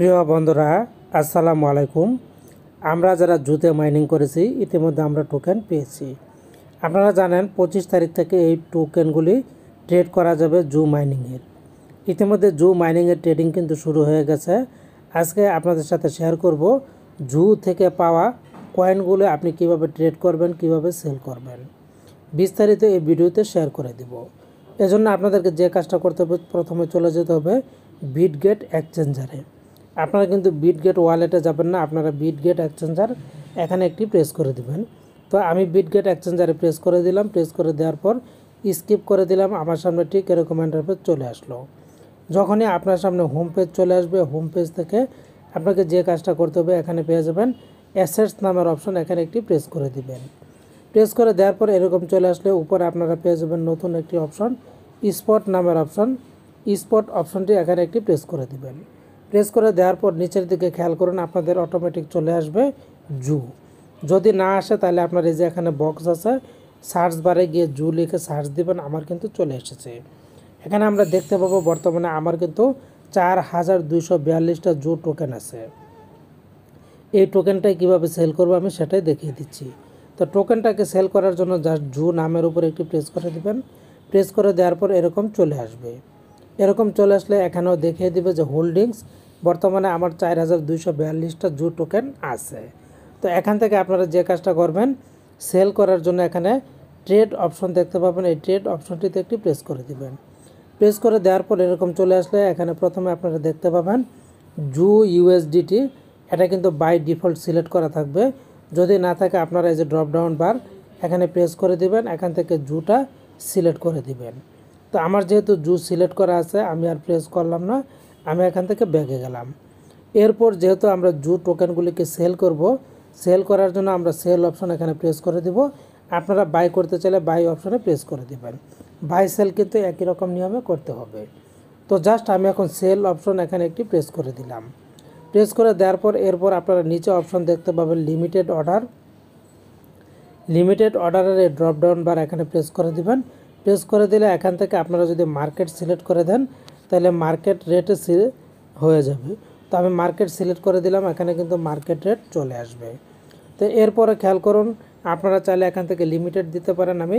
প্রিয় বন্ধুরা, আসসালামু আলাইকুম। আমরা যারা জুতে মাইনিং করেছি ইতিমধ্যে আমরা টোকেন পেয়েছি। আপনারা জানেন 25 তারিখ থেকে এই টোকেনগুলি ট্রেড করা যাবে জু মাইনিংয়ের। ইতিমধ্যে জু মাইনিংয়ের ট্রেডিং কিন্তু শুরু হয়ে গেছে। আজকে আপনাদের সাথে শেয়ার করব জু থেকে পাওয়া কয়েনগুলো আপনি কিভাবে ট্রেড করবেন, কিভাবে সেল করবেন, বিস্তারিত এই ভিডিওতে শেয়ার করে দিব। এজন্য আপনাদেরকে যে কাজটা করতে হবে, প্রথমে চলে যেতে হবে বিটগেট এক্সচেঞ্জারে। আপনারা কিন্তু বিটগেট ওয়ালেটে যাবেন না, আপনারা বিটগেট এক্সচেঞ্জার এখানে একটি প্রেস করে দিবেন। তো আমি বিটগেট এক্সচেঞ্জারে প্রেস করে দিলাম। প্রেস করে দেওয়ার পর স্কিপ করে দিলাম। আমার সামনে ঠিক এরকম ইন্টারফেস চলে আসলো। যখনই আপনার সামনে হোম পেজ চলে আসবে, হোম পেজ থেকে আপনাকে যে কাজটা করতে হবে, এখানে পেয়ে যাবেন অ্যাসেটস নামের অপশন, এখানে একটি প্রেস করে দিবেন। প্রেস করে দেওয়ার পর এরকম চলে আসলে উপরে আপনারা পেয়ে যাবেন নতুন একটি অপশন, স্পট নামের অপশন। স্পট অপশনটি এখানে একটি প্রেস করে দিবেন। প্রেস করে দেওয়ার পর নিচের দিকে খেয়াল করুন, আপনাদের অটোমেটিক চলে আসবে জু। যদি না আসে তাহলে আপনার এই যে এখানে বক্স আছে, সার্চ বারে গিয়ে জু লিখে সার্চ দিবেন। আমার কিন্তু চলে এসেছে। এখানে আমরা দেখতে পাবো বর্তমানে আমার কিন্তু 4242টা জু টোকেন আছে। এই টোকেনটাই কীভাবে সেল করবো আমি সেটাই দেখিয়ে দিচ্ছি। তো টোকেনটাকে সেল করার জন্য জাস্ট জু নামের উপর একটি প্রেস করে দিবেন। প্রেস করে দেওয়ার পর এরকম চলে আসবে। এরকম চলে আসলে এখানেও দেখিয়ে দিবে যে হোল্ডিংস বর্তমানে আমার 4242টা জু টোকেন আছে। তো এখান থেকে আপনারা যে কাজটা করবেন, সেল করার জন্য এখানে ট্রেড অপশন দেখতে পাবেন। এই ট্রেড অপশনটিতে একটি প্রেস করে দিবেন। প্রেস করে দেওয়ার পর এরকম চলে আসলে এখানে প্রথমে আপনারা দেখতে পাবেন জু ইউএসডিটি। এটা কিন্তু বাই ডিফল্ট সিলেক্ট করা থাকবে। যদি না থাকে আপনারা এই যে ড্রপ ডাউন বার এখানে প্রেস করে দিবেন, এখান থেকে জুটা সিলেক্ট করে দিবেন। তো আমার যেহেতু জু সিলেক্ট করা আছে আমি আর প্রেস করলাম না, আমি এখান থেকে ব্যাকে গেলাম। এরপর যেহেতু আমরা জু টোকেনগুলিকে সেল করব, সেল করার জন্য আমরা সেল অপশন এখানে প্রেস করে দিব। আপনারা বাই করতে চাইলে বাই অপশনে প্রেস করে দিবেন। বাই সেল কিন্তু একই রকম নিয়মে করতে হবে। তো জাস্ট আমি এখন সেল অপশন এখানে একটি প্রেস করে দিলাম। প্রেস করে দেওয়ার পর এরপর আপনারা নিচে অপশন দেখতে পাবেন লিমিটেড অর্ডার। লিমিটেড অর্ডারের এই ড্রপ ডাউন বার এখানে প্রেস করে দিবেন। প্রেস করে দিলে এখান থেকে আপনারা যদি মার্কেট সিলেক্ট করে দেন তাহলে মার্কেট রেটে হয়ে যাবে। তো আমি মার্কেট সিলেক্ট করে দিলাম, এখানে কিন্তু মার্কেট রেট চলে আসবে। তো এরপরে খেয়াল করুন, আপনারা চাইলে এখান থেকে লিমিটেড দিতে পারেন। আমি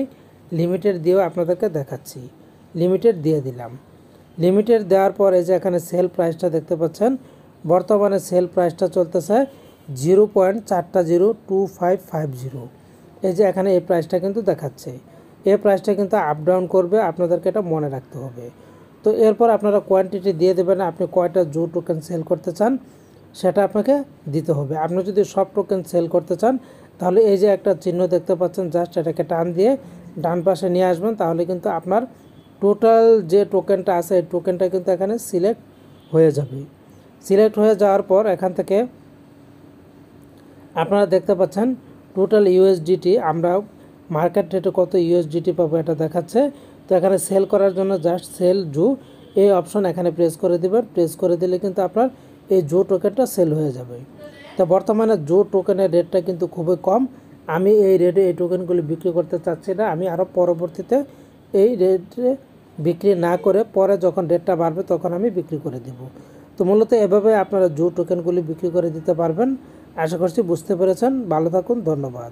লিমিটেড দিয়েও আপনাদেরকে দেখাচ্ছি। লিমিটেড দিয়ে দিলাম। লিমিটেড দেওয়ার পর এই যে এখানে সেল প্রাইসটা দেখতে পাচ্ছেন, বর্তমানে সেল প্রাইসটা চলতেছে 0.402550। এই যে এখানে এই প্রাইসটা কিন্তু দেখাচ্ছে। এই প্রাইসটা কিন্তু আপ ডাউন করবে, আপনাদেরকে এটা মনে রাখতে হবে। তো এরপর আপনারা কোয়ান্টিটি দিয়ে দেবেন, আপনি কয়টা জু টোকেন সেল করতে চান সেটা আপনাকে দিতে হবে। আপনি যদি সব টোকেন সেল করতে চান তাহলে এই যে একটা চিহ্ন দেখতে পাচ্ছেন, জাস্ট এটাকে টান দিয়ে ডান পাশে নিয়ে আসবেন। তাহলে কিন্তু আপনার টোটাল যে টোকেনটা আছে এই টোকেনটা কিন্তু এখানে সিলেক্ট হয়ে যাবে। সিলেক্ট হয়ে যাওয়ার পর এখান থেকে আপনারা দেখতে পাচ্ছেন টোটাল ইউএসডিটি, আমরা মার্কেট রেটে কত ইউএসডিটি পাবো এটা দেখাচ্ছে। তো এখানে সেল করার জন্য জাস্ট সেল জু এই অপশন এখানে প্রেস করে দেবেন। প্রেস করে দিলে কিন্তু আপনার এই জু টোকেনটা সেল হয়ে যাবে। তো বর্তমানে জু টোকেনের রেটটা কিন্তু খুবই কম। আমি এই রেটে এই টোকেনগুলি বিক্রি করতে চাচ্ছি না। আমি আরও পরবর্তীতে এই রেটে বিক্রি না করে পরে যখন রেটটা বাড়বে তখন আমি বিক্রি করে দেব। তো মূলত এভাবে আপনারা জু টোকেনগুলি বিক্রি করে দিতে পারবেন। আশা করছি বুঝতে পেরেছেন। ভালো থাকুন, ধন্যবাদ।